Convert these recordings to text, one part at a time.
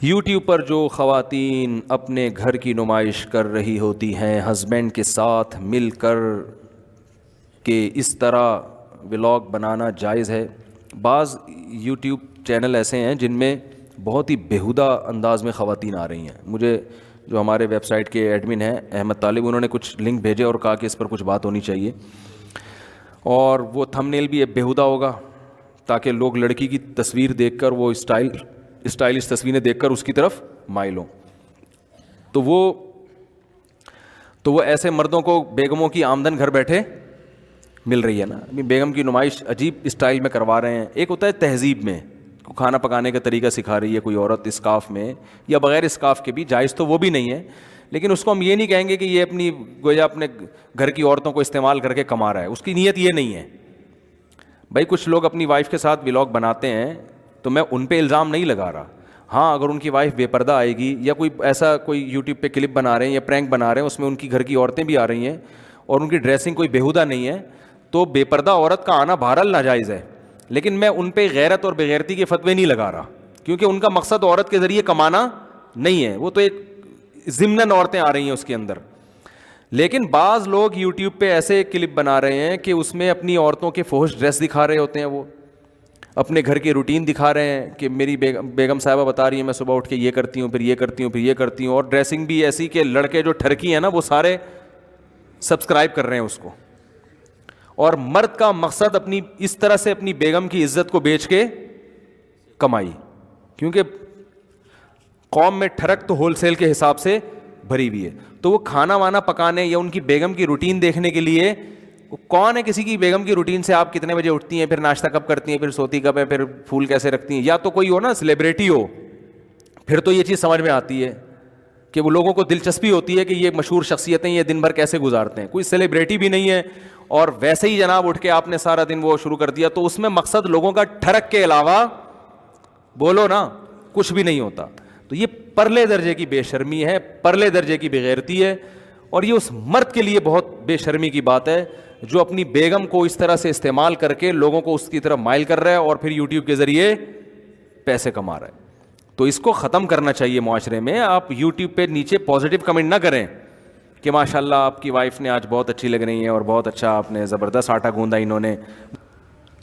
YouTube پر جو خواتین اپنے گھر کی نمائش کر رہی ہوتی ہیں ہسبینڈ کے ساتھ مل کر کہ اس طرح ولاگ بنانا جائز ہے؟ بعض یوٹیوب چینل ایسے ہیں جن میں بہت ہی بیہودہ انداز میں خواتین آ رہی ہیں. مجھے جو ہمارے ویب سائٹ کے ایڈمن ہیں احمد طالب، انہوں نے کچھ لنک بھیجے اور کہا کہ اس پر کچھ بات ہونی چاہیے، اور وہ تھم نیل بھی بیہودہ ہوگا تاکہ لوگ لڑکی کی تصویر دیکھ کر وہ اسٹائلش تصویریں دیکھ کر اس کی طرف مائل ہوں. تو وہ ایسے مردوں کو بیگموں کی آمدن گھر بیٹھے مل رہی ہے نا. بیگم کی نمائش عجیب اسٹائل میں کروا رہے ہیں. ایک ہوتا ہے تہذیب میں کھانا پکانے کا طریقہ سکھا رہی ہے کوئی عورت اسکارف میں یا بغیر اسکارف کے بھی، جائز تو وہ بھی نہیں ہے، لیکن اس کو ہم یہ نہیں کہیں گے کہ یہ اپنی گویا اپنے گھر کی عورتوں کو استعمال کر کے کما رہا ہے. اس کی نیت یہ نہیں ہے. بھائی کچھ لوگ اپنی وائف کے ساتھ ولاگ بناتے ہیں تو میں ان پہ الزام نہیں لگا رہا. ہاں اگر ان کی وائف بے پردہ آئے گی یا کوئی یوٹیوب پہ کلپ بنا رہے ہیں یا پرینک بنا رہے ہیں، اس میں ان کی گھر کی عورتیں بھی آ رہی ہیں اور ان کی ڈریسنگ کوئی بیہودہ نہیں ہے، تو بے پردہ عورت کا آنا بہرحال ناجائز ہے. لیکن میں ان پہ غیرت اور بغیرتی کے فتوے نہیں لگا رہا، کیونکہ ان کا مقصد عورت کے ذریعے کمانا نہیں ہے. وہ تو ایک ضمناً عورتیں آ رہی ہیں اس کے اندر. لیکن بعض لوگ یوٹیوب پہ ایسے کلپ بنا رہے ہیں کہ اس میں اپنی عورتوں کے فحش ڈریس دکھا رہے ہوتے ہیں، وہ اپنے گھر کی روٹین دکھا رہے ہیں کہ میری بیگم صاحبہ بتا رہی ہیں میں صبح اٹھ کے یہ کرتی ہوں، پھر یہ کرتی ہوں، پھر یہ کرتی ہوں، اور ڈریسنگ بھی ایسی کہ لڑکے جو ٹھرکی ہیں نا وہ سارے سبسکرائب کر رہے ہیں اس کو. اور مرد کا مقصد اس طرح سے اپنی بیگم کی عزت کو بیچ کے کمائی، کیونکہ قوم میں ٹھڑک تو ہول سیل کے حساب سے بھری ہوئی ہے. تو وہ کھانا وانا پکانے یا ان کی بیگم کی روٹین دیکھنے کے لیے، کون ہے کسی کی بیگم کی روٹین سے آپ کتنے بجے اٹھتی ہیں، پھر ناشتہ کب کرتی ہیں، پھر سوتی کب ہے، پھر پھول کیسے رکھتی ہیں، یا تو کوئی ہو نا سیلیبریٹی ہو، پھر تو یہ چیز سمجھ میں آتی ہے کہ وہ لوگوں کو دلچسپی ہوتی ہے کہ یہ مشہور شخصیتیں یہ دن بھر کیسے گزارتے ہیں. کوئی سیلیبریٹی بھی نہیں ہے اور ویسے ہی جناب اٹھ کے آپ نے سارا دن وہ شروع کر دیا، تو اس میں مقصد لوگوں کا ٹھڑک کے علاوہ بولو نا کچھ بھی نہیں ہوتا. تو یہ پرلے درجے کی بے شرمی ہے، پرلے درجے کی بغیرتی ہے، اور یہ اس مرد کے لیے بہت بے شرمی کی بات ہے جو اپنی بیگم کو اس طرح سے استعمال کر کے لوگوں کو اس کی طرف مائل کر رہا ہے اور پھر یوٹیوب کے ذریعے پیسے کما رہا ہے. تو اس کو ختم کرنا چاہیے معاشرے میں. آپ یوٹیوب پہ نیچے پازیٹیو کمنٹ نہ کریں کہ ماشاء اللہ آپ کی وائف نے آج بہت اچھی لگ رہی ہیں اور بہت اچھا آپ نے زبردست آٹا گوندا انہوں نے،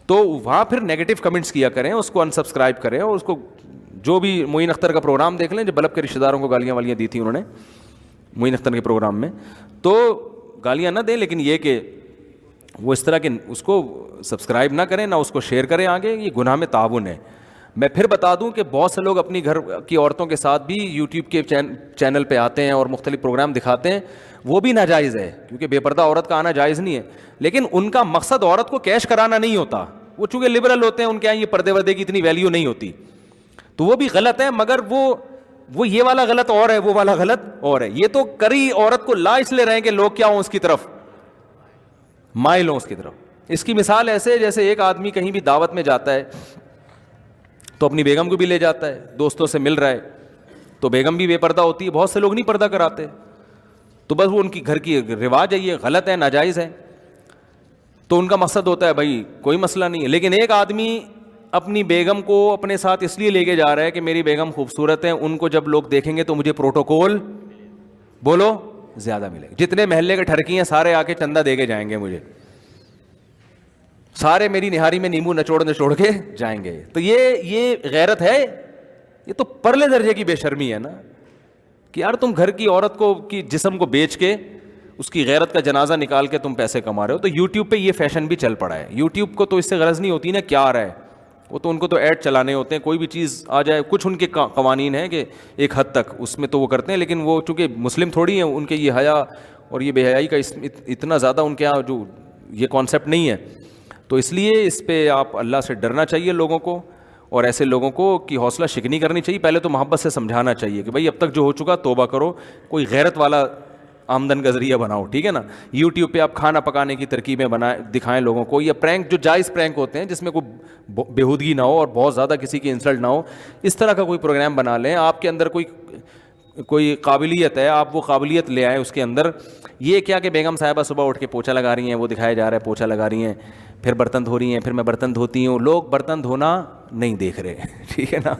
تو وہاں پھر نیگیٹو کمنٹس کیا کریں، اس کو انسبسکرائب کریں. اور اس کو جو بھی معین اختر کا پروگرام دیکھ لیں، جو بلب کے رشتہ داروں کو گالیاں والیاں دی تھیں انہوں نے معین اختر کے پروگرام میں، تو گالیاں نہ دیں، لیکن یہ کہ وہ اس طرح کے اس کو سبسکرائب نہ کریں، نہ اس کو شیئر کریں آگے. یہ گناہ میں تعاون ہے. میں پھر بتا دوں کہ بہت سے لوگ اپنی گھر کی عورتوں کے ساتھ بھی یوٹیوب کے چینل پہ آتے ہیں اور مختلف پروگرام دکھاتے ہیں، وہ بھی ناجائز ہے، کیونکہ بے پردہ عورت کا آنا جائز نہیں ہے. لیکن ان کا مقصد عورت کو کیش کرانا نہیں ہوتا. وہ چونکہ لبرل ہوتے ہیں، ان کے یہاں یہ پردے وردے کی اتنی ویلیو نہیں ہوتی، تو وہ بھی غلط ہے. مگر وہ یہ والا غلط اور ہے، وہ والا غلط اور ہے. یہ تو کری عورت کو لا اس لیے رہے ہیں کہ لوگ کیا ہوں اس کی طرف مائل ہوں اس کی طرف. اس کی مثال ایسے جیسے ایک آدمی کہیں بھی دعوت میں جاتا ہے تو اپنی بیگم کو بھی لے جاتا ہے، دوستوں سے مل رہا ہے تو بیگم بھی بے پردہ ہوتی ہے. بہت سے لوگ نہیں پردہ کراتے، تو بس وہ ان کی گھر کی رواج ہے، یہ غلط ہے، ناجائز ہے. تو ان کا مقصد ہوتا ہے بھائی کوئی مسئلہ نہیں ہے. لیکن ایک آدمی اپنی بیگم کو اپنے ساتھ اس لیے لے کے جا رہا ہے کہ میری بیگم خوبصورت ہے، ان کو جب لوگ دیکھیں گے تو مجھے پروٹوکول بولو زیادہ ملے گا. جتنے محلے کے ٹھڑکی ہیں سارے آ کے چندہ دے کے جائیں گے مجھے، سارے میری نہاری میں نیمبو نچوڑ کے جائیں گے. تو یہ غیرت ہے؟ یہ تو پرلے درجے کی بے شرمی ہے نا کہ یار تم گھر کی عورت کو کی جسم کو بیچ کے اس کی غیرت کا جنازہ نکال کے تم پیسے کما رہے ہو. تو یوٹیوب پہ یہ فیشن بھی چل پڑا ہے. یوٹیوب کو تو اس سے غرض نہیں ہوتی نا کیا آ رہا ہے، وہ تو ان کو تو ایڈ چلانے ہوتے ہیں. کوئی بھی چیز آ جائے، کچھ ان کے قوانین ہیں کہ ایک حد تک اس میں تو وہ کرتے ہیں، لیکن وہ چونکہ مسلم تھوڑی ہیں، ان کے یہ حیا اور یہ بے حیائی کا اتنا زیادہ ان کے یہاں جو یہ کانسیپٹ نہیں ہے. تو اس لیے اس پہ آپ اللہ سے ڈرنا چاہیے لوگوں کو، اور ایسے لوگوں کو کی حوصلہ شکنی کرنی چاہیے. پہلے تو محبت سے سمجھانا چاہیے کہ بھائی اب تک جو ہو چکا توبہ کرو، کوئی غیرت والا آمدن کا ذریعہ بناؤ، ٹھیک ہے نا. یوٹیوب پہ آپ کھانا پکانے کی ترکیبیں دکھائیں لوگوں کو، یا پرینک جو جائز پرینک ہوتے ہیں جس میں کوئی بےہودگی نہ ہو اور بہت زیادہ کسی کی انسلٹ نہ ہو، اس طرح کا کوئی پروگرام بنا لیں. آپ کے اندر کوئی قابلیت ہے، آپ وہ قابلیت لے آئیں اس کے اندر. یہ کیا کہ بیگم صاحبہ صبح اٹھ کے پوچھا لگا رہی ہیں، وہ دکھایا جا رہا ہے پوچھا لگا رہی ہیں، پھر برتن دھو رہی ہیں، پھر میں برتن دھوتی ہوں. لوگ برتن دھونا نہیں دیکھ رہے ٹھیک ہے نا.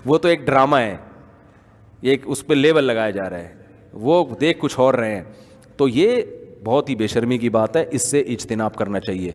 وہ تو ایک ڈرامہ ہے. ایک اس پہ لیبل لگایا جا رہا ہے, وہ دیکھ کچھ اور رہے ہیں. تو یہ بہت ہی بے شرمی کی بات ہے, اس سے اجتناب کرنا چاہیے.